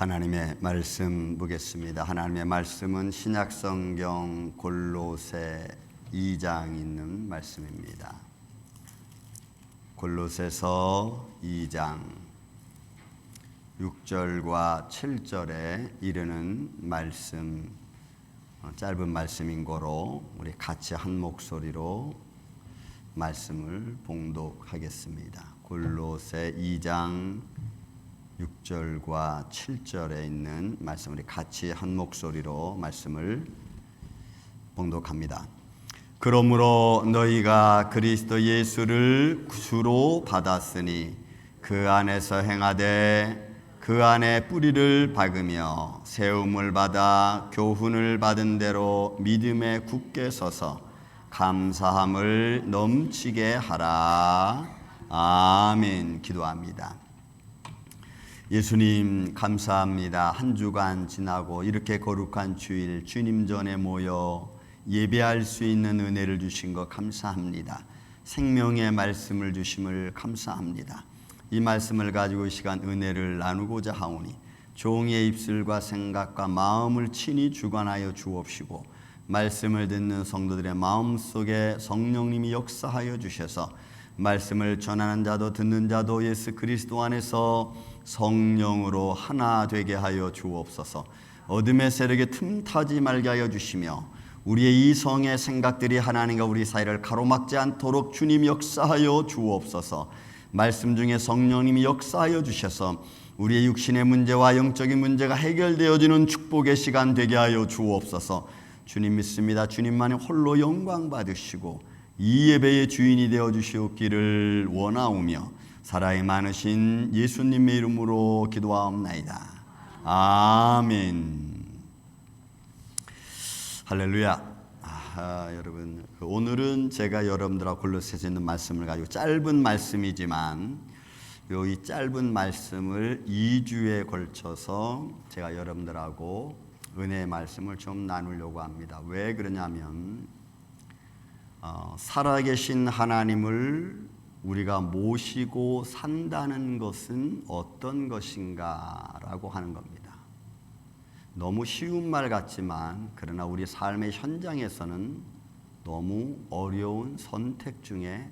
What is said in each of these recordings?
하나님의 말씀 보겠습니다. 하나님의 말씀은 신약성경 골로새 2장 있는 말씀입니다. 골로새서 2장 6절과 7절에 이르는 말씀, 짧은 말씀인 거로 우리 같이 한 목소리로 말씀을 봉독하겠습니다. 골로새 2장 6절과 7절에 있는 말씀, 우리 같이 한 목소리로 말씀을 봉독합니다. 그러므로 너희가 그리스도 예수를 주로 받았으니 그 안에서 행하되 그 안에 뿌리를 박으며 세움을 받아 교훈을 받은 대로 믿음에 굳게 서서 감사함을 넘치게 하라. 아멘. 기도합니다. 예수님 감사합니다. 한 주간 지나고 이렇게 거룩한 주일 주님 전에 모여 예배할 수 있는 은혜를 주신 것 감사합니다. 생명의 말씀을 주심을 감사합니다. 이 말씀을 가지고 이 시간 은혜를 나누고자 하오니 종의 입술과 생각과 마음을 친히 주관하여 주옵시고 말씀을 듣는 성도들의 마음속에 성령님이 역사하여 주셔서 말씀을 전하는 자도 듣는 자도 예수 그리스도 안에서 성령으로 하나 되게 하여 주옵소서. 어둠의 세력에 틈타지 말게 하여 주시며 우리의 이성의 생각들이 하나님과 우리 사이를 가로막지 않도록 주님 역사하여 주옵소서. 말씀 중에 성령님이 역사하여 주셔서 우리의 육신의 문제와 영적인 문제가 해결되어지는 축복의 시간 되게 하여 주옵소서. 주님 믿습니다. 주님만이 홀로 영광 받으시고 이 예배의 주인이 되어 주시옵기를 원하오며 사랑이 많으신 예수님의 이름으로 기도하옵나이다. 아멘. 할렐루야. 여러분, 오늘은 제가 여러분들하고 골로새서 있는 말씀을 가지고 짧은 말씀이지만 이 짧은 말씀을 2주에 걸쳐서 제가 여러분들하고 은혜의 말씀을 좀 나누려고 합니다. 왜 그러냐면 살아계신 하나님을 우리가 모시고 산다는 것은 어떤 것인가 라고 하는 겁니다. 너무 쉬운 말 같지만 그러나 우리 삶의 현장에서는 너무 어려운 선택 중에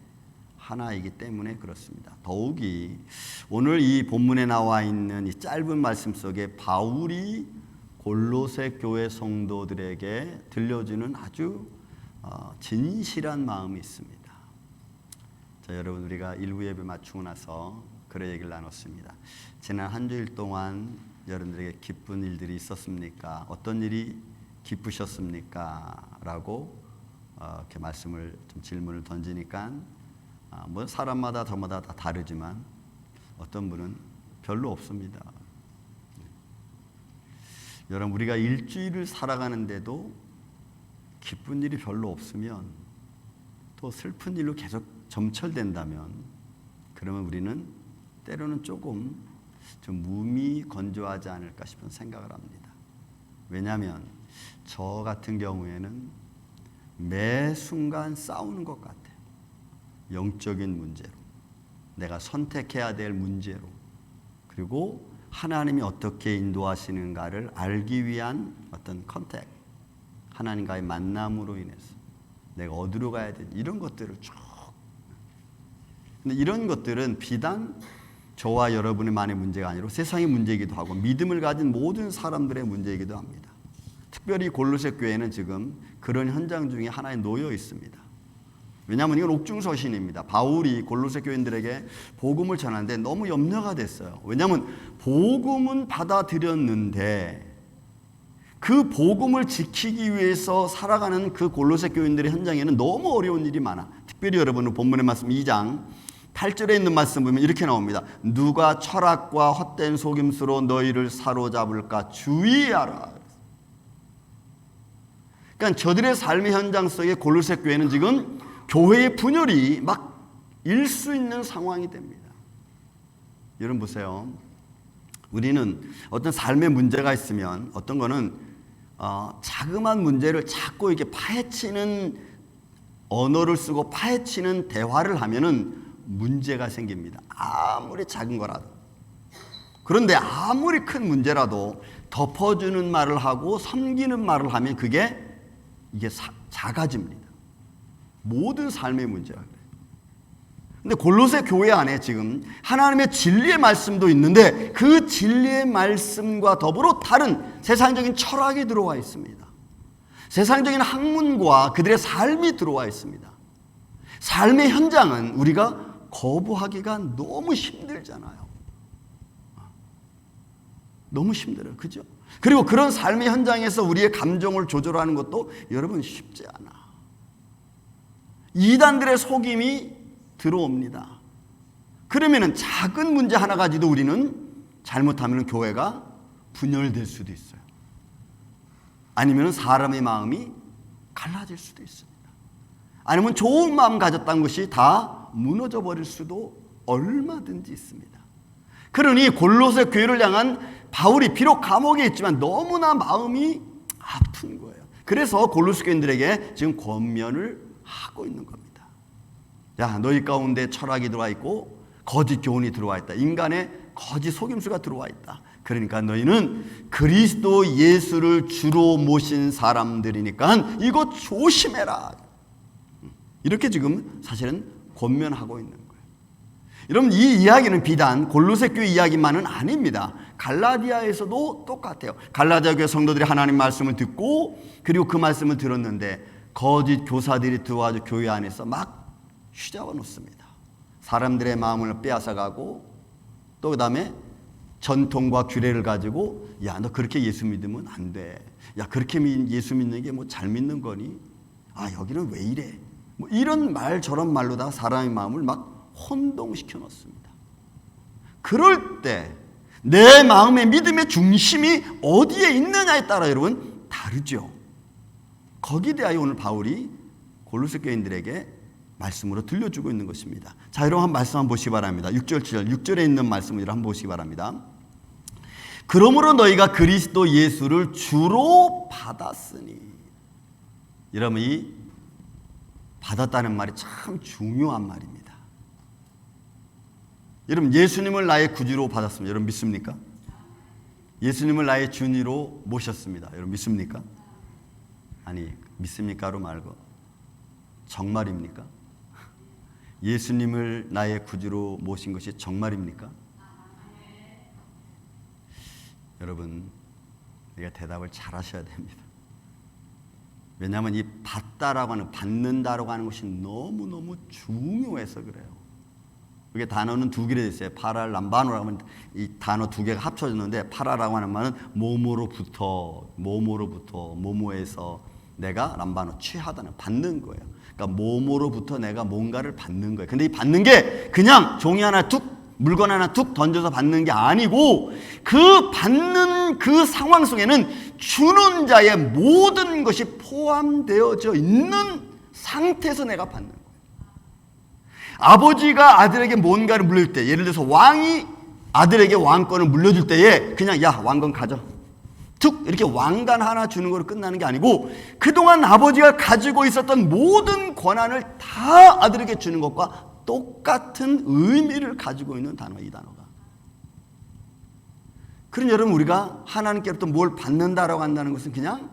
하나이기 때문에 그렇습니다. 더욱이 오늘 이 본문에 나와 있는 이 짧은 말씀 속에 바울이 골로새 교회 성도들에게 들려주는 아주 진실한 마음이 있습니다. 자, 여러분, 우리가 일부 예배 마치고 나서 그런 얘기를 나눴습니다. 지난 한 주일 동안 여러분들에게 기쁜 일들이 있었습니까? 어떤 일이 기쁘셨습니까? 라고 이렇게 말씀을 좀 질문을 던지니까 뭐 사람마다 저마다 다 다르지만 어떤 분은 별로 없습니다. 여러분, 우리가 일주일을 살아가는데도 기쁜 일이 별로 없으면 또 슬픈 일로 계속 점철된다면 그러면 우리는 때로는 조금 좀 몸이 건조하지 않을까 싶은 생각을 합니다. 왜냐하면 저 같은 경우에는 매 순간 싸우는 것 같아요. 영적인 문제로, 내가 선택해야 될 문제로, 그리고 하나님이 어떻게 인도하시는가를 알기 위한 어떤 컨택, 하나님과의 만남으로 인해서 내가 어디로 가야 되지, 이런 것들을 쭉. 근데 이런 것들은 비단 저와 여러분의만의 문제가 아니라 세상의 문제이기도 하고 믿음을 가진 모든 사람들의 문제이기도 합니다. 특별히 골로새 교회는 지금 그런 현장 중에 하나에 놓여 있습니다. 왜냐하면 이건 옥중서신입니다. 바울이 골로새 교인들에게 복음을 전하는데 너무 염려가 됐어요. 왜냐하면 복음은 받아들였는데 그 복음을 지키기 위해서 살아가는 그 골로새 교인들의 현장에는 너무 어려운 일이 많아. 특별히 여러분은 본문의 말씀 2장 8절에 있는 말씀 보면 이렇게 나옵니다. 누가 철학과 헛된 속임수로 너희를 사로잡을까 주의하라. 그러니까 저들의 삶의 현장 속에 골로새 교회는 지금 교회의 분열이 막 일 수 있는 상황이 됩니다. 여러분 보세요. 우리는 어떤 삶의 문제가 있으면 어떤 거는 자그마한 문제를 자꾸 이렇게 파헤치는 언어를 쓰고 파헤치는 대화를 하면은 문제가 생깁니다. 아무리 작은 거라도. 그런데 아무리 큰 문제라도 덮어주는 말을 하고 섬기는 말을 하면 이게 작아집니다. 모든 삶의 문제가 그래요. 근데 골로새 교회 안에 지금 하나님의 진리의 말씀도 있는데 그 진리의 말씀과 더불어 다른 세상적인 철학이 들어와 있습니다. 세상적인 학문과 그들의 삶이 들어와 있습니다. 삶의 현장은 우리가 거부하기가 너무 힘들잖아요. 너무 힘들어요. 그죠? 그리고 그런 삶의 현장에서 우리의 감정을 조절하는 것도 여러분 쉽지 않아. 이단들의 속임이 들어옵니다. 그러면은 작은 문제 하나 가지도 우리는 잘못하면 교회가 분열될 수도 있어요. 아니면 사람의 마음이 갈라질 수도 있습니다. 아니면 좋은 마음 가졌다는 것이 다 무너져 버릴 수도 얼마든지 있습니다. 그러니 골로새 교회를 향한 바울이 비록 감옥에 있지만 너무나 마음이 아픈 거예요. 그래서 골로새 교인들에게 지금 권면을 하고 있는 겁니다. 야, 너희 가운데 철학이 들어와 있고 거짓 교훈이 들어와 있다. 인간의 거짓 속임수가 들어와 있다. 그러니까 너희는 그리스도 예수를 주로 모신 사람들이니까 이거 조심해라. 이렇게 지금 사실은 권면하고 있는 거예요. 여러분, 이 이야기는 비단 골로새 교회 이야기만은 아닙니다. 갈라디아에서도 똑같아요. 갈라디아 교회 성도들이 하나님 말씀을 듣고 그리고 그 말씀을 들었는데 거짓 교사들이 들어와서 교회 안에서 막 휘잡아 놓습니다. 사람들의 마음을 빼앗아가고 또 그 다음에 전통과 규례를 가지고 야, 너 그렇게 예수 믿으면 안 돼. 야, 그렇게 예수 믿는 게 뭐 잘 믿는 거니? 아, 여기는 왜 이래? 뭐 이런 말 저런 말로다가 사람의 마음을 막 혼동시켜 놓습니다. 그럴 때 내 마음의 믿음의 중심이 어디에 있느냐에 따라 여러분 다르죠. 거기에 대하여 오늘 바울이 골로새 교인들에게 말씀으로 들려주고 있는 것입니다. 자, 여러분 한 말씀 한번 보시기 바랍니다. 6절 7절 6절에 있는 말씀을 한번 보시기 바랍니다. 그러므로 너희가 그리스도 예수를 주로 받았으니. 여러분, 이 받았다는 말이 참 중요한 말입니다. 여러분, 예수님을 나의 구주로 받았습니다. 여러분 믿습니까? 예수님을 나의 주니로 모셨습니다. 여러분 믿습니까? 아니, 믿습니까로 말고 정말입니까? 예수님을 나의 구주로 모신 것이 정말입니까? 여러분, 우리가 대답을 잘 하셔야 됩니다. 왜냐하면 이 받다라고 하는, 받는다라고 하는 것이 너무너무 중요해서 그래요. 이게 단어는 두 개로 있어요. 파랄 람바노라고 하면 이 단어 두 개가 합쳐졌는데, 파라라고 하는 말은 몸으로부터 모모에서 내가 람바노 취하다는, 받는 거예요. 그러니까 몸으로부터 내가 뭔가를 받는 거예요. 근데 이 받는 게 그냥 종이 하나 툭, 물건 하나 툭 던져서 받는 게 아니고, 그 받는 그 상황 속에는 주는 자의 모든 것이 포함되어져 있는 상태에서 내가 받는 거예요. 아버지가 아들에게 뭔가를 물릴 때, 예를 들어서 왕이 아들에게 왕권을 물려줄 때에 그냥 야, 왕권 가져, 툭 이렇게 왕관 하나 주는 거로 끝나는 게 아니고, 그동안 아버지가 가지고 있었던 모든 권한을 다 아들에게 주는 것과 똑같은 의미를 가지고 있는 단어, 이 단어가. 그럼 여러분, 우리가 하나님께로부터 뭘 받는다라고 한다는 것은 그냥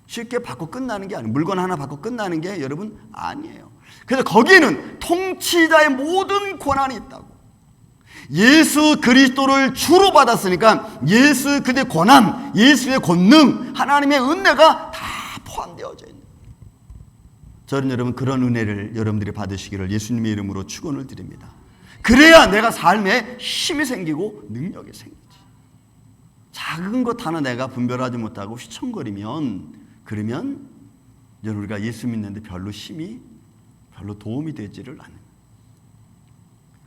쉽게 받고 끝나는 게 아니에요. 물건 하나 받고 끝나는 게 여러분 아니에요. 그래서 거기에는 통치자의 모든 권한이 있다고. 예수 그리스도를 주로 받았으니까 예수 그의 권한, 예수의 권능, 하나님의 은혜가 다 포함되어져 있는 거예요. 저는 여러분 그런 은혜를 여러분들이 받으시기를 예수님의 이름으로 축원을 드립니다. 그래야 내가 삶에 힘이 생기고 능력이 생기지. 작은 것 하나 내가 분별하지 못하고 휘청거리면, 그러면 우리가 예수 믿는데 별로 힘이, 별로 도움이 되지를 않아요.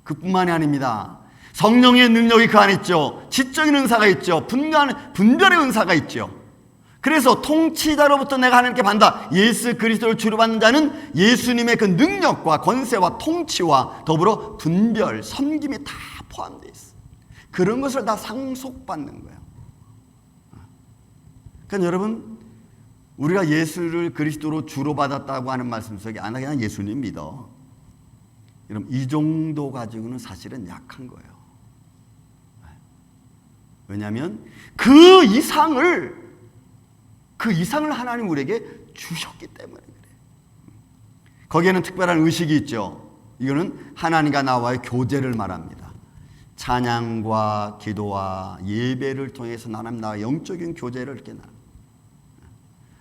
그뿐만이 아닙니다. 성령의 능력이 그 안에 있죠. 지적인 은사가 있죠. 분별의 은사가 있죠. 그래서 통치자로부터 내가 하나님께 받는다. 예수 그리스도를 주로 받는 자는 예수님의 그 능력과 권세와 통치와 더불어 분별, 섬김이 다 포함되어 있어요. 그런 것을 다 상속받는 거예요. 그러니까 여러분, 우리가 예수를 그리스도로 주로 받았다고 하는 말씀 속에 안 그냥 예수님 믿어, 여러분 이 정도 가지고는 사실은 약한 거예요. 왜냐하면 그 이상을 하나님 우리에게 주셨기 때문에 그래요. 거기에는 특별한 의식이 있죠. 이거는 하나님과 나와의 교제를 말합니다. 찬양과 기도와 예배를 통해서 나와 영적인 교제를 이렇게 나.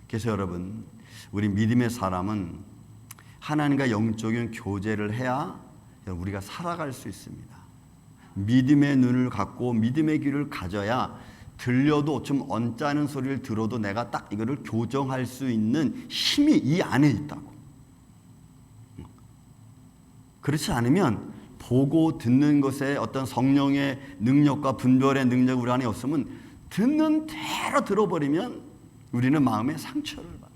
그래서 여러분, 우리 믿음의 사람은 하나님과 영적인 교제를 해야 우리가 살아갈 수 있습니다. 믿음의 눈을 갖고 믿음의 귀를 가져야 들려도 좀 언짢은 소리를 들어도 내가 딱 이거를 교정할 수 있는 힘이 이 안에 있다고. 그렇지 않으면 보고 듣는 것에 어떤 성령의 능력과 분별의 능력이 우리 안에 없으면 듣는 대로 들어버리면 우리는 마음에 상처를 받아요.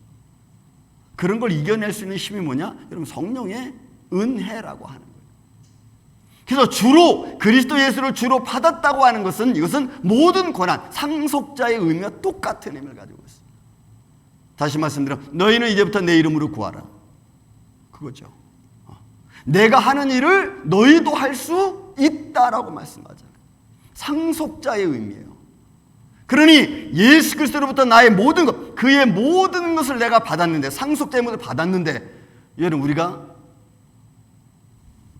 그런 걸 이겨낼 수 있는 힘이 뭐냐? 여러분, 성령의 은혜라고 하는 거예요. 그래서 주로 그리스도 예수를 주로 받았다고 하는 것은 이것은 모든 고난, 상속자의 의미와 똑같은 의미를 가지고 있습니다. 다시 말씀드려, 너희는 이제부터 내 이름으로 구하라. 그거죠. 내가 하는 일을 너희도 할 수 있다라고 말씀하잖아요. 상속자의 의미예요. 그러니 예수 그리스도로부터 나의 모든 것, 그의 모든 것을 내가 받았는데, 상속자의 모든 것을 받았는데, 여러분, 우리가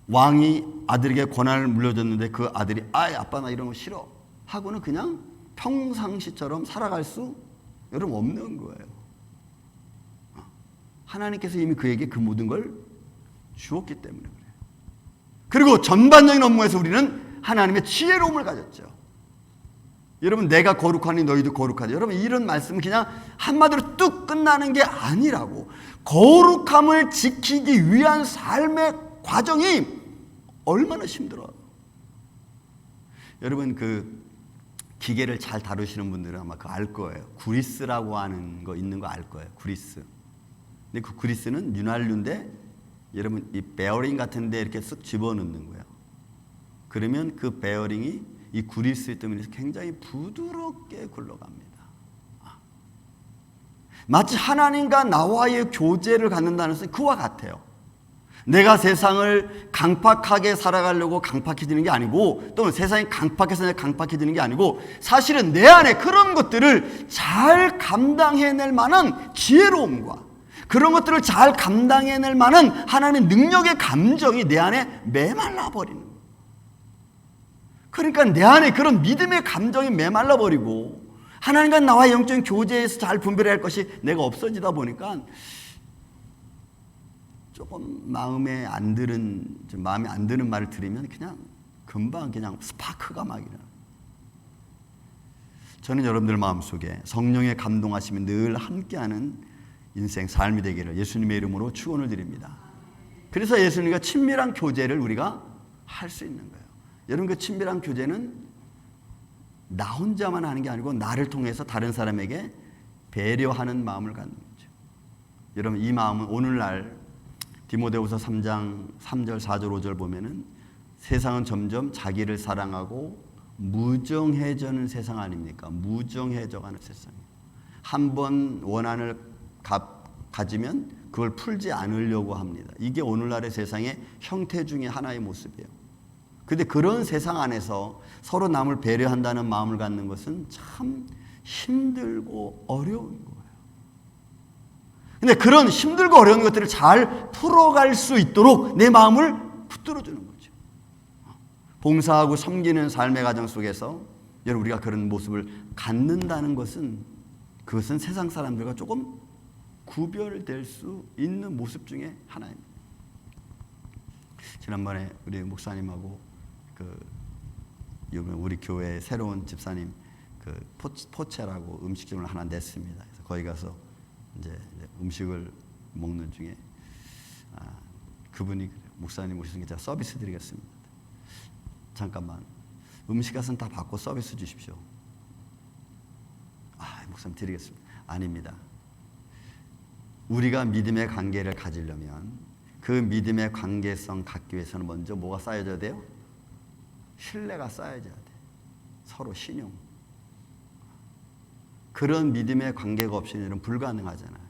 왕이 아들에게 권한을 물려줬는데 그 아들이 아빠 나 이런 거 싫어 하고는 그냥 평상시처럼 살아갈 수 여러분 없는 거예요. 하나님께서 이미 그에게 그 모든 걸 주었기 때문에 그래요. 그리고 전반적인 업무에서 우리는 하나님의 지혜로움을 가졌죠. 여러분, 내가 거룩하니 너희도 거룩하자. 여러분, 이런 말씀은 그냥 한마디로 뚝 끝나는 게 아니라고. 거룩함을 지키기 위한 삶의 과정이 얼마나 힘들어요. 여러분, 그 기계를 잘 다루시는 분들은 아마 그거 알 거예요. 구리스라고 하는 거 있는 거 알 거예요. 구리스. 근데 그 구리스는 윤활유인데 여러분, 이 베어링 같은 데 이렇게 쓱 집어넣는 거예요. 그러면 그 베어링이 이 구리스 때문에 굉장히 부드럽게 굴러갑니다. 마치 하나님과 나와의 교제를 갖는다는 것은 그와 같아요. 내가 세상을 강팍하게 살아가려고 강팍해지는 게 아니고, 또는 세상이 강팍해서 내가 강팍해지는 게 아니고, 사실은 내 안에 그런 것들을 잘 감당해낼 만한 지혜로움과 그런 것들을 잘 감당해낼 만한 하나님의 능력의 감정이 내 안에 메말라 버리는 거예요. 그러니까 내 안에 그런 믿음의 감정이 메말라 버리고 하나님과 나와의 영적인 교제에서 잘 분별해야 할 것이 내가 없어지다 보니까 조금 마음에 안 드는 말을 들으면 그냥 금방 그냥 스파크가 막 일어나요. 저는 여러분들 마음속에 성령의 감동하심이 늘 함께하는 인생 삶이 되기를 예수님의 이름으로 축원을 드립니다. 그래서 예수님과 친밀한 교제를 우리가 할 수 있는 거예요. 여러분, 그 친밀한 교제는 나 혼자만 하는 게 아니고 나를 통해서 다른 사람에게 배려하는 마음을 갖는 거죠. 여러분, 이 마음은 오늘날 디모데후서 3장 3절 4절 5절 보면은 세상은 점점 자기를 사랑하고 무정해져는 세상 아닙니까? 무정해져가는 세상이에요. 한 번 원한을 가지면 그걸 풀지 않으려고 합니다. 이게 오늘날의 세상의 형태 중에 하나의 모습이에요. 그런데 그런 세상 안에서 서로 남을 배려한다는 마음을 갖는 것은 참 힘들고 어려운 거예요. 근데 그런 힘들고 어려운 것들을 잘 풀어갈 수 있도록 내 마음을 붙들어주는 거죠. 봉사하고 섬기는 삶의 과정 속에서 여러분, 우리가 그런 모습을 갖는다는 것은 그것은 세상 사람들과 조금 구별될 수 있는 모습 중에 하나입니다. 지난번에 우리 목사님하고 우리 교회 새로운 집사님 포체라고 음식점을 하나 냈습니다. 그래서 거기 가서 이제 음식을 먹는 중에 그분이 목사님 오시는 게 제가 서비스 드리겠습니다. 잠깐만, 음식 값은 다 받고 서비스 주십시오. 목사님 드리겠습니다. 아닙니다. 우리가 믿음의 관계를 가지려면 그 믿음의 관계성 갖기 위해서는 먼저 뭐가 쌓여져야 돼요? 신뢰가 쌓여져야 돼요. 서로 신용. 그런 믿음의 관계가 없이는 불가능하잖아요.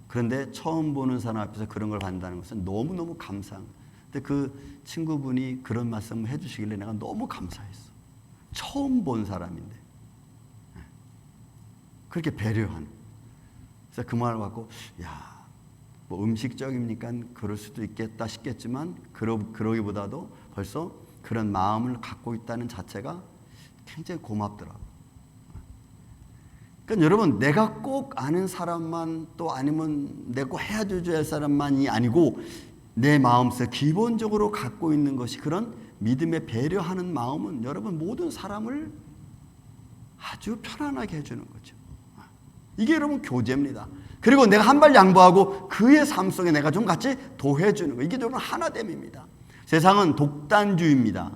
그런데 처음 보는 사람 앞에서 그런 걸 받는다는 것은 너무너무 감사한 거예요. 근데 그 친구분이 그런 말씀을 해주시길래 내가 너무 감사했어. 처음 본 사람인데 그렇게 배려하는. 그래서 그 말을 갖고 뭐 음식적입니까? 그럴 수도 있겠다 싶겠지만 그러기보다도 벌써 그런 마음을 갖고 있다는 자체가 굉장히 고맙더라고요. 그러니까 여러분, 내가 꼭 아는 사람만, 또 아니면 내가 꼭 해줘야 할 사람만이 아니고 내 마음속에 기본적으로 갖고 있는 것이 그런 믿음에 배려하는 마음은 여러분 모든 사람을 아주 편안하게 해주는 거죠. 이게 여러분 교제입니다. 그리고 내가 한 발 양보하고 그의 삶 속에 내가 좀 같이 도해주는 거. 이게 여러분 하나됨입니다. 세상은 독단주의입니다.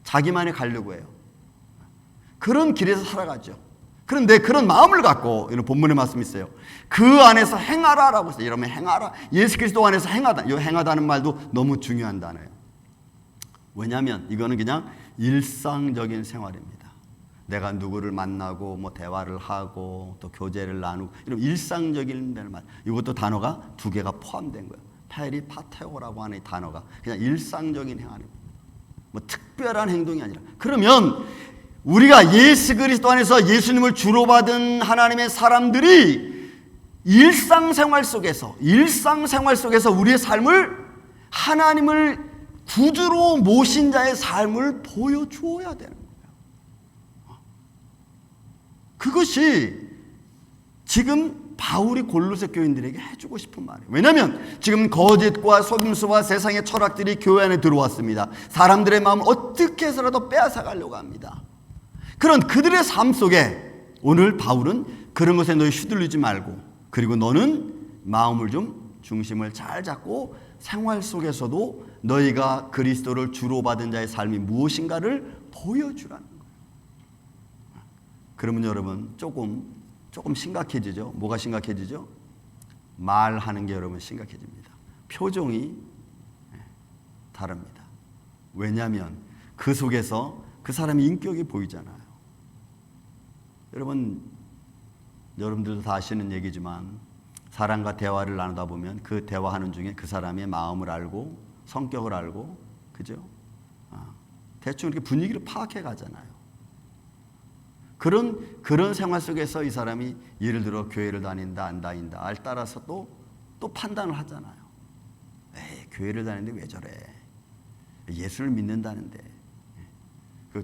자기만이 가려고 해요. 그런 길에서 살아가죠. 그런데 그런 마음을 갖고, 이런 본문의 말씀이 있어요. 그 안에서 행하라라고 했어요. 이러면 행하라. 예수 그리스도 안에서 행하다. 이 행하다는 말도 너무 중요한 단어예요. 왜냐하면 이거는 그냥 일상적인 생활입니다. 내가 누구를 만나고 뭐 대화를 하고 또 교제를 나누고 이런 일상적인 말. 이것도 단어가 두 개가 포함된 거예요. 페리파테오라고 하는 이 단어가 그냥 일상적인 행함입니다. 뭐 특별한 행동이 아니라. 그러면 우리가 예수 그리스도 안에서 예수님을 주로 받은 하나님의 사람들이 일상생활 속에서 우리의 삶을 하나님을 구주로 모신 자의 삶을 보여주어야 되는 거예요. 그것이 지금 바울이 골로새 교인들에게 해주고 싶은 말이에요. 왜냐하면 지금 거짓과 속임수와 세상의 철학들이 교회 안에 들어왔습니다. 사람들의 마음을 어떻게 해서라도 빼앗아가려고 합니다. 그런 그들의 삶 속에 오늘 바울은 그런 것에 너희 휘둘리지 말고, 그리고 너는 마음을 좀 중심을 잘 잡고 생활 속에서도 너희가 그리스도를 주로 받은 자의 삶이 무엇인가를 보여주라는 거예요. 그러면 여러분 조금 심각해지죠. 뭐가 심각해지죠? 말하는 게 여러분 심각해집니다. 표정이 다릅니다. 왜냐하면 그 속에서 그 사람의 인격이 보이잖아요. 여러분들도 다 아시는 얘기지만 사람과 대화를 나누다 보면 그 대화하는 중에 그 사람의 마음을 알고 성격을 알고, 그죠? 대충 이렇게 분위기를 파악해 가잖아요. 그런 생활 속에서 이 사람이 예를 들어 교회를 다닌다 안 다닌다에 따라서 또 판단을 하잖아요. 에이, 교회를 다니는데 왜 저래? 예수를 믿는다는데.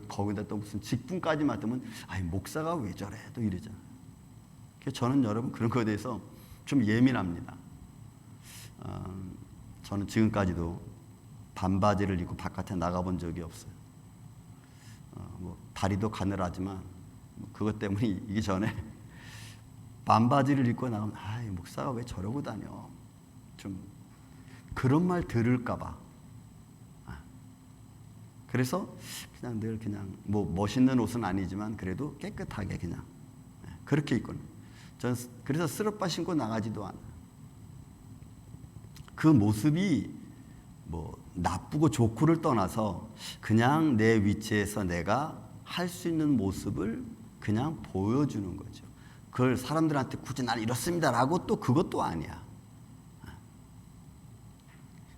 거기다 또 무슨 직분까지 맡으면 목사가 왜 저래? 또 이러잖아요. 그래서 저는 여러분 그런 거에 대해서 좀 예민합니다. 저는 지금까지도 반바지를 입고 바깥에 나가본 적이 없어요. 뭐 다리도 가늘하지만 그것 때문에 이기 전에 반바지를 입고 나가면 목사가 왜 저러고 다녀? 좀 그런 말 들을까 봐. 그래서 그냥 늘 뭐 멋있는 옷은 아니지만 그래도 깨끗하게 그냥 그렇게 입고, 전 그래서 스르빠 신고 나가지도 않아요. 그 모습이 뭐 나쁘고 좋고를 떠나서 그냥 내 위치에서 내가 할 수 있는 모습을 그냥 보여주는 거죠. 그걸 사람들한테 굳이 난 이렇습니다라고 또 그것도 아니야.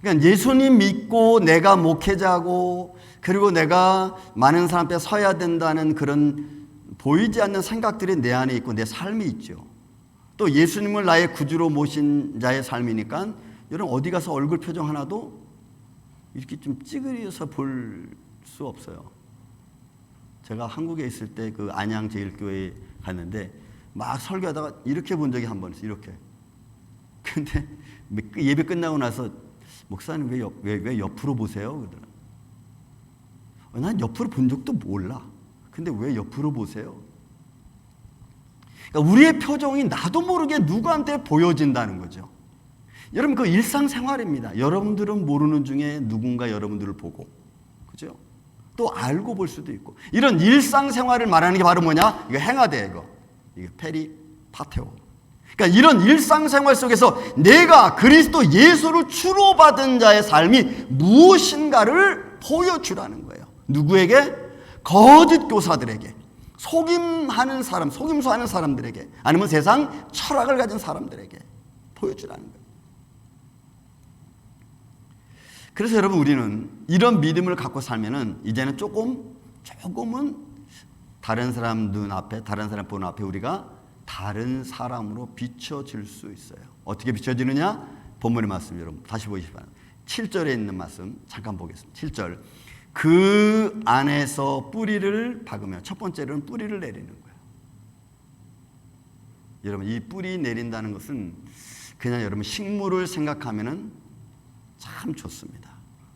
그러니까 예수님 믿고 내가 목회자고 그리고 내가 많은 사람 앞에 서야 된다는 그런 보이지 않는 생각들이 내 안에 있고 내 삶이 있죠. 또 예수님을 나의 구주로 모신 자의 삶이니까 여러분 어디 가서 얼굴 표정 하나도 이렇게 좀 찌그려서 볼 수 없어요. 제가 한국에 있을 때 그 안양 제일교회에 갔는데 막 설교하다가 이렇게 본 적이 한 번 있어요. 이렇게. 근데 예배 끝나고 나서 목사님 왜 옆으로 보세요? 그러더라. 난 옆으로 본 적도 몰라. 근데 왜 옆으로 보세요? 그러니까 우리의 표정이 나도 모르게 누구한테 보여진다는 거죠. 여러분 그 일상생활입니다. 여러분들은 모르는 중에 누군가 여러분들을 보고, 그죠? 또 알고 볼 수도 있고. 이런 일상생활을 말하는 게 바로 뭐냐? 이거 행하대 이게 페리파테오. 그러니까 이런 일상생활 속에서 내가 그리스도 예수를 주로 받은 자의 삶이 무엇인가를 보여주라는 거예요. 누구에게? 거짓 교사들에게, 속임하는 사람, 속임수하는 사람들에게, 아니면 세상 철학을 가진 사람들에게 보여주라는 거예요. 그래서 여러분 우리는 이런 믿음을 갖고 살면은 이제는 조금은 다른 사람 눈 앞에, 다른 사람 보는 앞에 우리가 다른 사람으로 비춰질 수 있어요. 어떻게 비춰지느냐? 본문의 말씀 여러분 다시 보시기 바랍니다. 7절에 있는 말씀 잠깐 보겠습니다. 7절. 그 안에서 뿌리를 박으며, 첫 번째로는 뿌리를 내리는 거예요. 여러분 이 뿌리 내린다는 것은 그냥 여러분 식물을 생각하면은 참 좋습니다.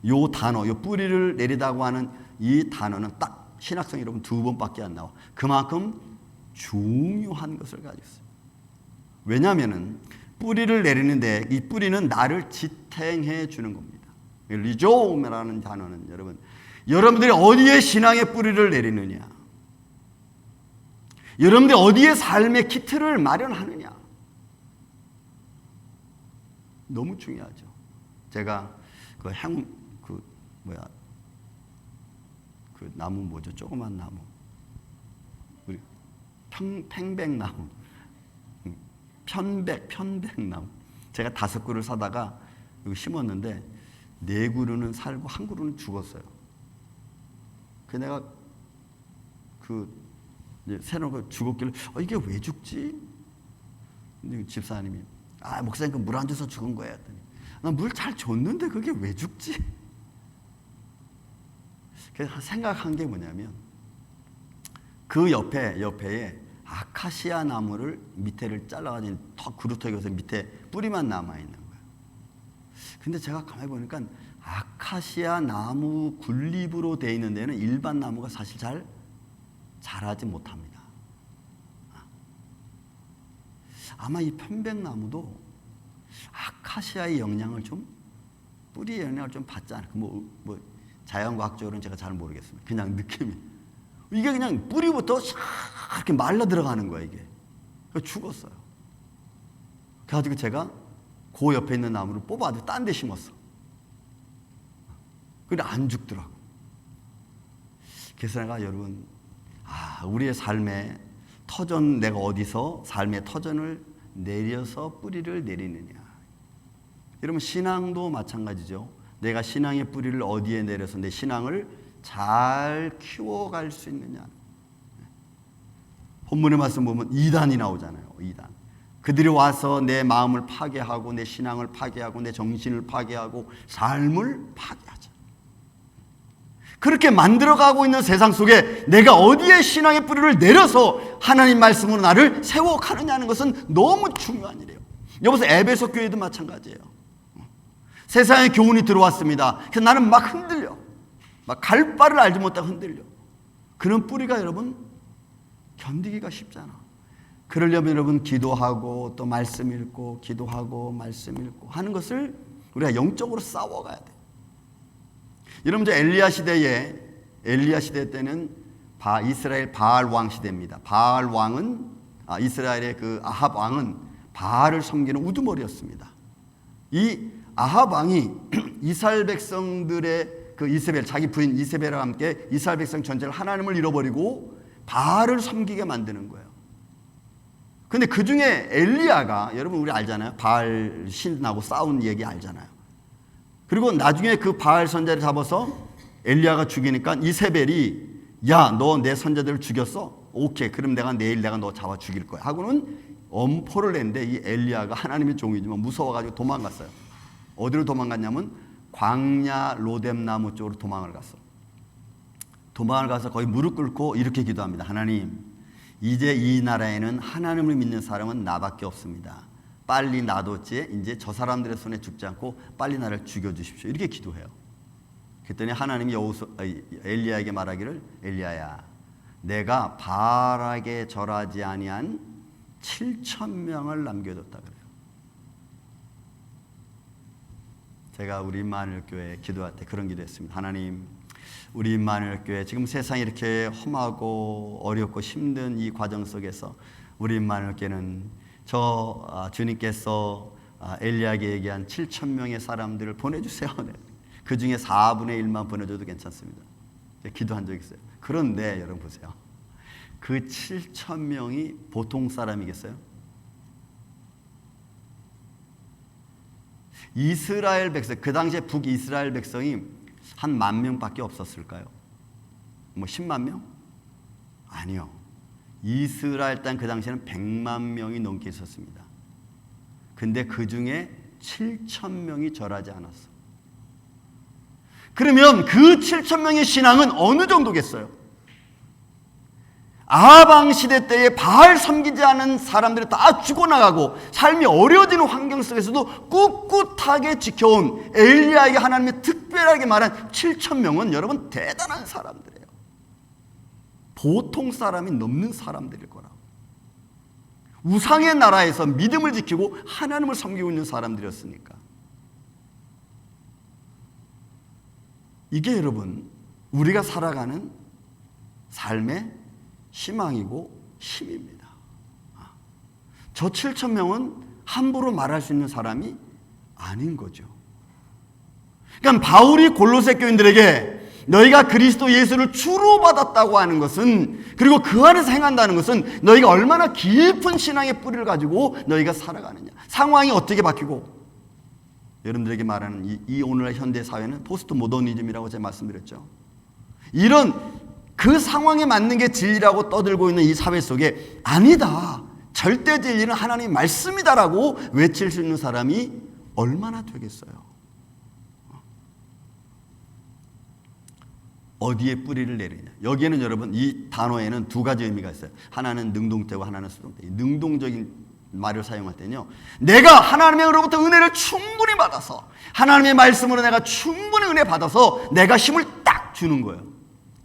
요 단어, 요 뿌리를 내리다고 하는 이 단어는 딱 신학성 여러분 2번밖에 안 나와. 그만큼 중요한 것을 가지고 있어요. 왜냐하면은 뿌리를 내리는데 이 뿌리는 나를 지탱해 주는 겁니다. 리조메라는 단어는 여러분들이 어디에 신앙의 뿌리를 내리느냐, 여러분들이 어디에 삶의 키트를 마련하느냐, 너무 중요하죠. 제가 그 나무 뭐죠? 조그만 나무, 우리 팽백나무, 편백나무. 제가 5그루를 사다가 이거 심었는데 4그루는 살고 1그루는 죽었어요. 그 내가 새로 죽었길래 이게 왜 죽지? 근데 집사님이 목사님 그 물 안 줘서 죽은 거야 했더니 나 물 잘 줬는데 그게 왜 죽지? 그래서 생각한 게 뭐냐면 그 옆에 아카시아 나무를 밑에를 잘라가지고 더 그루터기에서 밑에 뿌리만 남아있는 거예요. 근데 제가 가만히 보니까 아카시아 나무 굴립으로 되어 있는 데는 일반 나무가 사실 잘 자라지 못합니다. 아마 이 편백나무도 아카시아의 영향을 좀, 뿌리의 영향을 좀 받지 않을까. 자연과학적으로는 제가 잘 모르겠습니다. 그냥 느낌이. 이게 그냥 뿌리부터 이렇게 말라 들어가는 거야, 이게. 죽었어요. 그래가지고 제가 그 옆에 있는 나무를 뽑아가지고 딴 데 심었어. 근데 안 죽더라고. 그래서 내가 여러분, 우리의 삶의 터전, 내가 어디서 삶의 터전을 내려서 뿌리를 내리느냐. 여러분 신앙도 마찬가지죠. 내가 신앙의 뿌리를 어디에 내려서 내 신앙을 잘 키워갈 수 있느냐. 본문의 말씀 보면 2단이 나오잖아요. 2단. 그들이 와서 내 마음을 파괴하고 내 신앙을 파괴하고 내 정신을 파괴하고 삶을 파괴하죠. 그렇게 만들어가고 있는 세상 속에 내가 어디에 신앙의 뿌리를 내려서 하나님 말씀으로 나를 세워가느냐는 것은 너무 중요한 일이에요. 여기서 에베소 교회도 마찬가지예요. 세상에 교훈이 들어왔습니다. 그래서 나는 막 흔들려. 막 갈 바를 알지 못하고 흔들려. 그런 뿌리가 여러분 견디기가 쉽잖아. 그러려면 여러분 기도하고 또 말씀 읽고 기도하고 말씀 읽고 하는 것을 우리가 영적으로 싸워가야 돼. 여러분 엘리야 시대 때는 이스라엘 바알 왕 시대입니다. 바알 왕은 이스라엘의 그 아합 왕은 바알을 섬기는 우두머리였습니다. 이 아합 왕이 이스라엘 백성들의 그 이세벨, 자기 부인 이세벨과 함께 이스라엘 백성 전체를 하나님을 잃어버리고 바알을 섬기게 만드는 거예요. 근데 그 중에 엘리야가, 여러분 우리 알잖아요. 바알 신하고 싸운 얘기 알잖아요. 그리고 나중에 그 바알 선자를 잡아서 엘리야가 죽이니까 이세벨이 야, 너 내 선자들을 죽였어? 오케이, 그럼 내일 너 잡아 죽일 거야 하고는 엄포를 냈는데 이 엘리야가 하나님의 종이지만 무서워가지고 도망갔어요. 어디로 도망갔냐면 광야 로뎀나무 쪽으로 도망을 갔어. 도망을 가서 거기 무릎 꿇고 이렇게 기도합니다. 하나님, 이제 이 나라에는 하나님을 믿는 사람은 나밖에 없습니다. 빨리 놔뒀지 이제 저 사람들의 손에 죽지 않고 빨리 나를 죽여주십시오. 이렇게 기도해요. 그랬더니 하나님이 엘리야에게 말하기를, 엘리야야, 내가 바알에게 절하지 아니한 7,000명을 남겨뒀다 그래요. 제가 우리 임마누엘교회 기도할 때 그런 기도했습니다. 하나님, 우리 임마누엘교회 지금 세상이 이렇게 험하고 어렵고 힘든 이 과정 속에서 우리 임마누엘교회는 주님께서 엘리야에게 얘기한 7,000명의 사람들을 보내주세요. 그 중에 4분의 1만 보내줘도 괜찮습니다. 기도한 적 있어요. 그런데 여러분 보세요. 그 7,000명이 보통 사람이겠어요? 이스라엘 백성, 그 당시에 북이스라엘 백성이 한 10,000명밖에 없었을까요? 10만 명? 아니요. 이스라엘 땅 그 당시에는 100만 명이 넘게 있었습니다. 근데 그 중에 7,000명이 절하지 않았어. 그러면 그 7,000명의 신앙은 어느 정도겠어요? 아방 시대 때에 바알 섬기지 않은 사람들이 다 죽어나가고 삶이 어려워지는 환경 속에서도 꿋꿋하게 지켜온 엘리야에게 하나님이 특별하게 말한 7,000명은 여러분 대단한 사람들이에요. 보통 사람이 넘는 사람들일 거라고. 우상의 나라에서 믿음을 지키고 하나님을 섬기고 있는 사람들이었으니까. 이게 여러분 우리가 살아가는 삶의 희망이고 힘입니다. 저 7,000명은 함부로 말할 수 있는 사람이 아닌 거죠. 그러니까 바울이 골로새 교인들에게 너희가 그리스도 예수를 주로 받았다고 하는 것은, 그리고 그 안에서 행한다는 것은 너희가 얼마나 깊은 신앙의 뿌리를 가지고 너희가 살아가느냐, 상황이 어떻게 바뀌고. 여러분들에게 말하는 이 오늘날 현대 사회는 포스트 모더니즘이라고 제가 말씀드렸죠. 이런 그 상황에 맞는 게 진리라고 떠들고 있는 이 사회 속에 아니다, 절대 진리는 하나님의 말씀이다라고 외칠 수 있는 사람이 얼마나 되겠어요? 어디에 뿌리를 내리냐. 여기에는 여러분 이 단어에는 두 가지 의미가 있어요. 하나는 능동되고 하나는 수동태. 능동적인 말을 사용할 때는요, 내가 하나님으로부터 은혜를 충분히 받아서, 하나님의 말씀으로 내가 충분히 은혜 받아서 내가 힘을 딱 주는 거예요.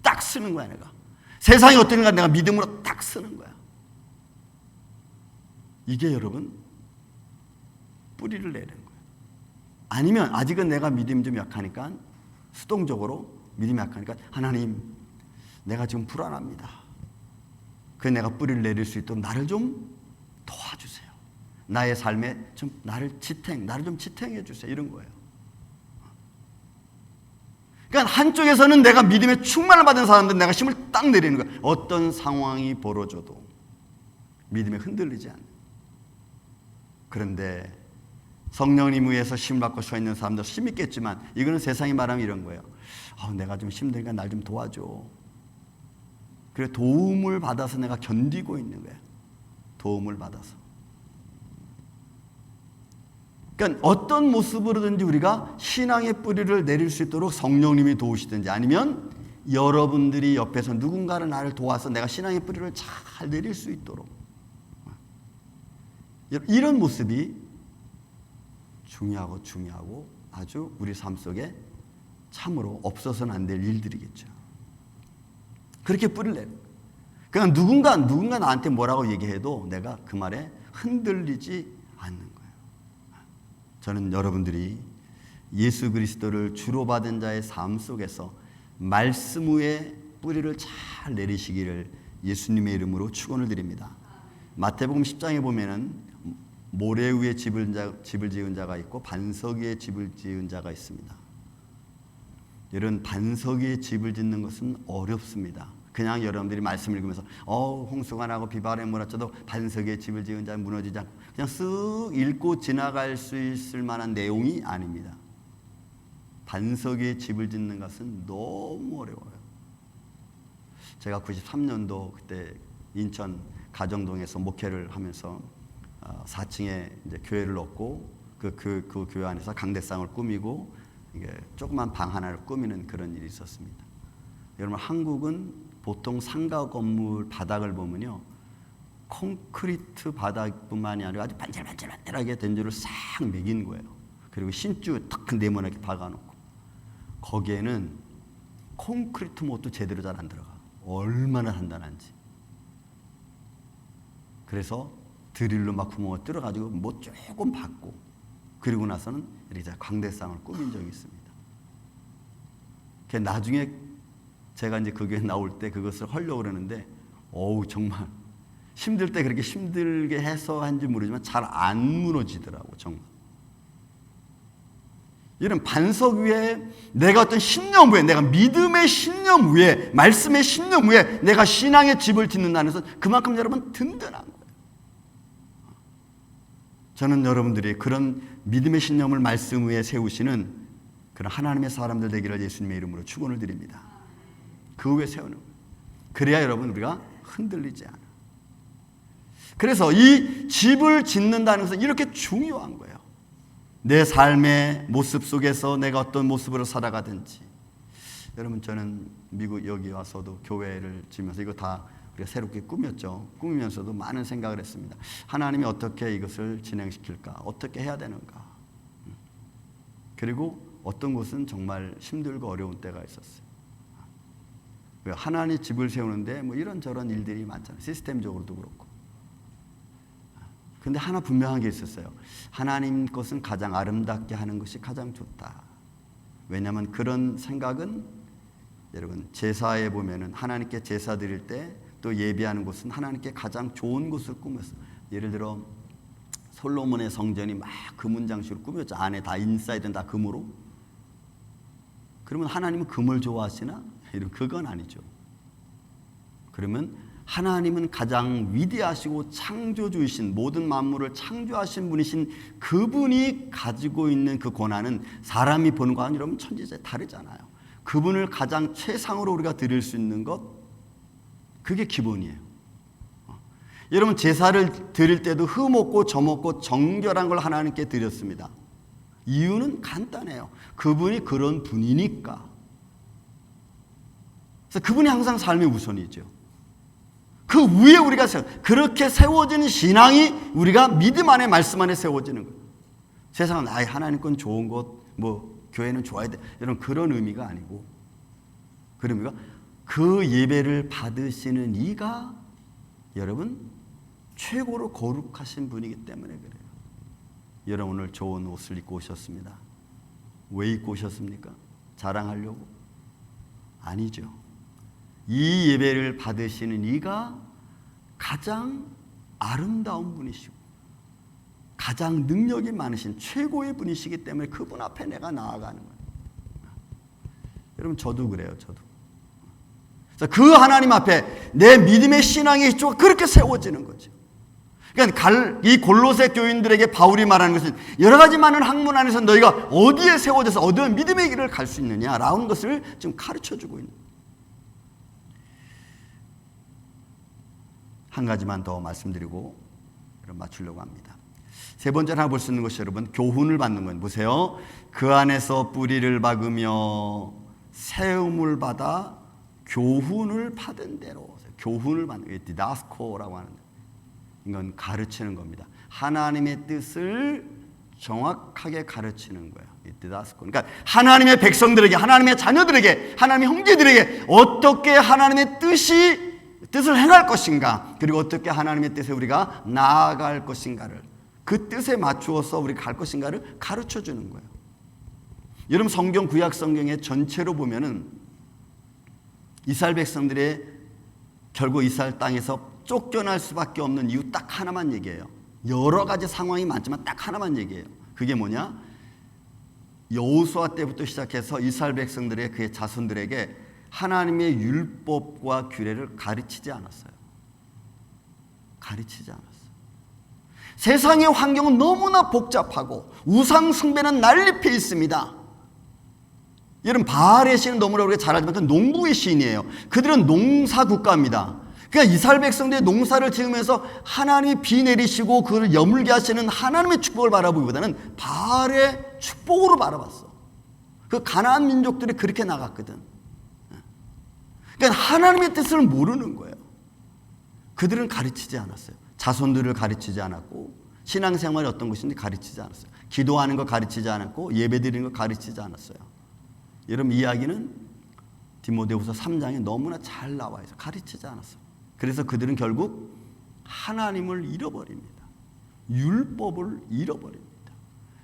딱 쓰는 거야. 내가 세상이 어떤가 내가 믿음으로 딱 쓰는 거야. 이게 여러분 뿌리를 내리는 거예요. 아니면 아직은 내가 믿음이 좀 약하니까 수동적으로, 믿음이 약하니까 하나님 내가 지금 불안합니다. 그래서 내가 뿌리를 내릴 수 있도록 나를 좀 도와주세요. 나의 삶에 좀 나를 좀 지탱해 주세요. 이런 거예요. 그러니까 한쪽에서는 내가 믿음의 충만을 받은 사람들은 내가 힘을 딱 내리는 거예요. 어떤 상황이 벌어져도 믿음에 흔들리지 않는. 그런데 성령님 위에서 힘 받고 서 있는 사람들 힘 있겠지만, 이거는 세상이 말하면 이런 거예요. 내가 좀 힘드니까 날 좀 도와줘. 그래 도움을 받아서 내가 견디고 있는 거예요. 도움을 받아서. 그러니까 어떤 모습으로든지 우리가 신앙의 뿌리를 내릴 수 있도록 성령님이 도우시든지, 아니면 여러분들이 옆에서 누군가를 나를 도와서 내가 신앙의 뿌리를 잘 내릴 수 있도록, 이런 모습이 중요하고 아주 우리 삶 속에 참으로 없어서는 안 될 일들이겠죠. 그렇게 뿌리를 내는 거예요. 그러니까 누군가 나한테 뭐라고 얘기해도 내가 그 말에 흔들리지 않는 거예요. 저는 여러분들이 예수 그리스도를 주로 받은 자의 삶 속에서 말씀 위에 뿌리를 잘 내리시기를 예수님의 이름으로 축원을 드립니다. 마태복음 10장에 보면은 모래 위에 집을 지은 자가 있고 반석 위에 집을 지은 자가 있습니다. 여러분, 반석 위에 집을 짓는 것은 어렵습니다. 그냥 여러분들이 말씀 읽으면서 홍수가 나고 비바람이 몰아쳐도 반석 위에 집을 지은 자는 무너지지 않고, 그냥 쓱 읽고 지나갈 수 있을 만한 내용이 아닙니다. 반석 위에 집을 짓는 것은 너무 어려워요. 제가 93년도 그때 인천 가정동에서 목회를 하면서 4층에 이제 교회를 얻고 그 교회 안에서 강대상을 꾸미고 이게 조그만 방 하나를 꾸미는 그런 일이 있었습니다. 여러분, 한국은 보통 상가 건물 바닥을 보면요, 콘크리트 바닥뿐만이 아니라 아주 반질반질하게 된 줄을 싹 매긴 거예요. 그리고 신주 탁 네모나게 박아놓고, 거기에는 콘크리트 못도 제대로 잘 안 들어가. 얼마나 단단한지. 그래서 드릴로 막 구멍을 뚫어가지고 뭐 조금 박고, 그리고 나서는 이렇게 광대상을 꾸민 적이 있습니다. 나중에 제가 이제 그 교회 나올 때 그것을 하려고 그러는데, 정말 힘들 때 그렇게 힘들게 해서 한지 모르지만 잘 안 무너지더라고, 정말. 이런 반석 위에 내가 어떤 신념 위에, 내가 믿음의 신념 위에, 말씀의 신념 위에 내가 신앙의 집을 짓는다는 것은 그만큼 여러분 든든한 거예요. 저는 여러분들이 그런 믿음의 신념을 말씀 위에 세우시는 그런 하나님의 사람들 되기를 예수님의 이름으로 축원을 드립니다. 그 위에 세우는 거예요. 그래야 여러분 우리가 흔들리지 않아. 그래서 이 집을 짓는다는 것은 이렇게 중요한 거예요. 내 삶의 모습 속에서 내가 어떤 모습으로 살아가든지. 여러분, 저는 미국 여기 와서도 교회를 지으면서 이거 다 우리가 새롭게 꾸몄죠. 꾸미면서도 많은 생각을 했습니다. 하나님이 어떻게 이것을 진행시킬까? 어떻게 해야 되는가? 그리고 어떤 곳은 정말 힘들고 어려운 때가 있었어요. 하나님 집을 세우는데 뭐 이런저런 일들이 많잖아요. 시스템적으로도 그렇고. 근데 하나 분명한 게 있었어요. 하나님 것은 가장 아름답게 하는 것이 가장 좋다. 왜냐하면 그런 생각은 여러분 제사에 보면은 하나님께 제사 드릴 때 또 예배하는 곳은 하나님께 가장 좋은 곳을 꾸몄어요. 예를 들어 솔로몬의 성전이 막 금은 장식으로 꾸몄죠. 안에 다 인사이드는 다 금으로. 그러면 하나님은 금을 좋아하시나? 이런 그건 아니죠. 그러면 하나님은 가장 위대하시고 창조주이신 모든 만물을 창조하신 분이신 그분이 가지고 있는 그 권한은 사람이 보는 것과 여러분 천지제 다르잖아요. 그분을 가장 최상으로 우리가 드릴 수 있는 것, 그게 기본이에요. 여러분 제사를 드릴 때도 흠없고 점없고 정결한 걸 하나님께 드렸습니다. 이유는 간단해요. 그분이 그런 분이니까. 그래서 그분이 항상 삶의 우선이죠. 그 위에 우리가 그렇게 세워지는 신앙이 우리가 믿음 안에 말씀 안에 세워지는 거예요. 세상은 하나님 건 좋은 것, 뭐 교회는 좋아야 돼, 이런 그런 의미가 아니고, 그런 의미가 그 예배를 받으시는 이가 여러분 최고로 거룩하신 분이기 때문에 그래요. 여러분 오늘 좋은 옷을 입고 오셨습니다. 왜 입고 오셨습니까? 자랑하려고? 아니죠. 이 예배를 받으시는 이가 가장 아름다운 분이시고 가장 능력이 많으신 최고의 분이시기 때문에 그분 앞에 내가 나아가는 거예요. 여러분 저도 그래요. 저도. 그 하나님 앞에 내 믿음의 신앙의 기초가 그렇게 세워지는 거죠. 그러니까 이 골로새 교인들에게 바울이 말하는 것은 여러 가지 많은 학문 안에서 너희가 어디에 세워져서 어디에 믿음의 길을 갈 수 있느냐라는 것을 지금 가르쳐주고 있는. 한 가지만 더 말씀드리고 맞추려고 합니다. 세 번째로 하나 볼 수 있는 것이 여러분 교훈을 받는 건 보세요. 그 안에서 뿌리를 박으며 세움을 받아 교훈을 받은 대로, 교훈을 받는, 디다스코라고 하는데 이건 가르치는 겁니다. 하나님의 뜻을 정확하게 가르치는 거예요. 디다스코. 그러니까 하나님의 백성들에게, 하나님의 자녀들에게, 하나님의 형제들에게 어떻게 하나님의 뜻을 행할 것인가, 그리고 어떻게 하나님의 뜻에 우리가 나아갈 것인가를, 그 뜻에 맞추어서 우리가 갈 것인가를 가르쳐 주는 거예요. 여러분 성경 구약 성경의 전체로 보면은 이스라엘 백성들의 결국 이스라엘 땅에서 쫓겨날 수밖에 없는 이유 딱 하나만 얘기해요. 여러 가지 상황이 많지만 딱 하나만 얘기해요. 그게 뭐냐? 여호수아 때부터 시작해서 이스라엘 백성들의 그의 자손들에게 하나님의 율법과 규례를 가르치지 않았어요. 가르치지 않았어요. 세상의 환경은 너무나 복잡하고 우상 숭배는 난립해 있습니다. 여러분 바알의 신은 너무나 우리가 잘 알지만 그 농부의 신이에요. 그들은 농사 국가입니다. 그러니까 이스라엘 백성들이 농사를 지으면서 하나님이 비 내리시고 그를 여물게 하시는 하나님의 축복을 바라보기보다는 바알의 축복으로 바라봤어. 그 가나안 민족들이 그렇게 나갔거든. 그러니까 하나님의 뜻을 모르는 거예요. 그들은 가르치지 않았어요. 자손들을 가르치지 않았고 신앙생활이 어떤 것인지 가르치지 않았어요. 기도하는 거 가르치지 않았고 예배드리는 거 가르치지 않았어요. 여러분 이야기는 디모데후서 3장에 너무나 잘 나와 있어요. 가르치지 않았어요. 그래서 그들은 결국 하나님을 잃어버립니다. 율법을 잃어버립니다.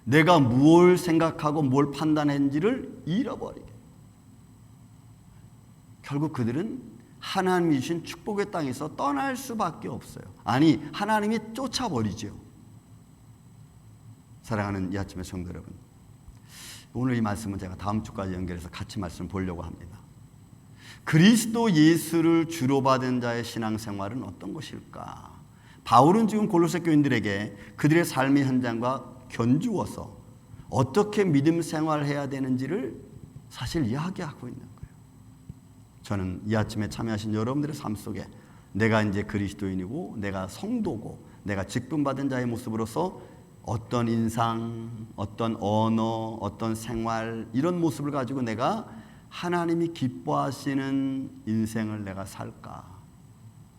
내가 무엇을 생각하고 뭘 판단했는지를 잃어버리게. 결국 그들은 하나님이 주신 축복의 땅에서 떠날 수밖에 없어요. 아니 하나님이 쫓아버리죠. 사랑하는 이 아침의 성도 여러분, 오늘 이 말씀은 제가 다음 주까지 연결해서 같이 말씀 보려고 합니다. 그리스도 예수를 주로 받은 자의 신앙생활은 어떤 것일까? 바울은 지금 골로새 교인들에게 그들의 삶의 현장과 견주어서 어떻게 믿음 생활해야 되는지를 사실 이야기하고 있는 거예요. 저는 이 아침에 참여하신 여러분들의 삶 속에 내가 이제 그리스도인이고 내가 성도고 내가 직분받은 자의 모습으로서 어떤 인상, 어떤 언어, 어떤 생활 이런 모습을 가지고 내가 하나님이 기뻐하시는 인생을 내가 살까,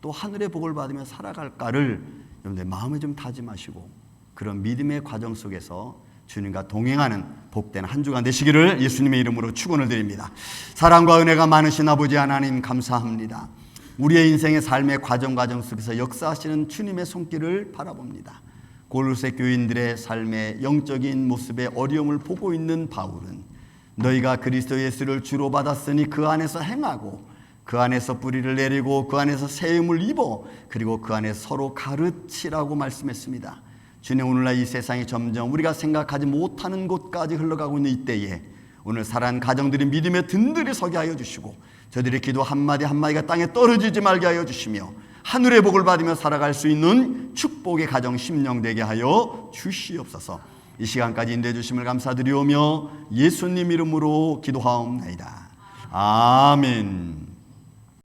또 하늘의 복을 받으며 살아갈까를 여러분들 마음에 좀 다짐하시고 그런 믿음의 과정 속에서 주님과 동행하는 복된 한 주간 되시기를 예수님의 이름으로 축원을 드립니다. 사랑과 은혜가 많으신 아버지 하나님 감사합니다. 우리의 인생의 삶의 과정 속에서 역사하시는 주님의 손길을 바라봅니다. 골로새 교인들의 삶의 영적인 모습의 어려움을 보고 있는 바울은 너희가 그리스도 예수를 주로 받았으니 그 안에서 행하고 그 안에서 뿌리를 내리고 그 안에서 세움을 입어 그리고 그 안에서 서로 가르치라고 말씀했습니다. 주님, 오늘날 이 세상이 점점 우리가 생각하지 못하는 곳까지 흘러가고 있는 이때에 오늘 살아난 가정들이 믿음의 든든히 서게 하여 주시고 저들의 기도 한마디 한마디가 땅에 떨어지지 말게 하여 주시며 하늘의 복을 받으며 살아갈 수 있는 축복의 가정 심령되게 하여 주시옵소서. 이 시간까지 인도해 주심을 감사드리오며 예수님 이름으로 기도하옵나이다. 아멘.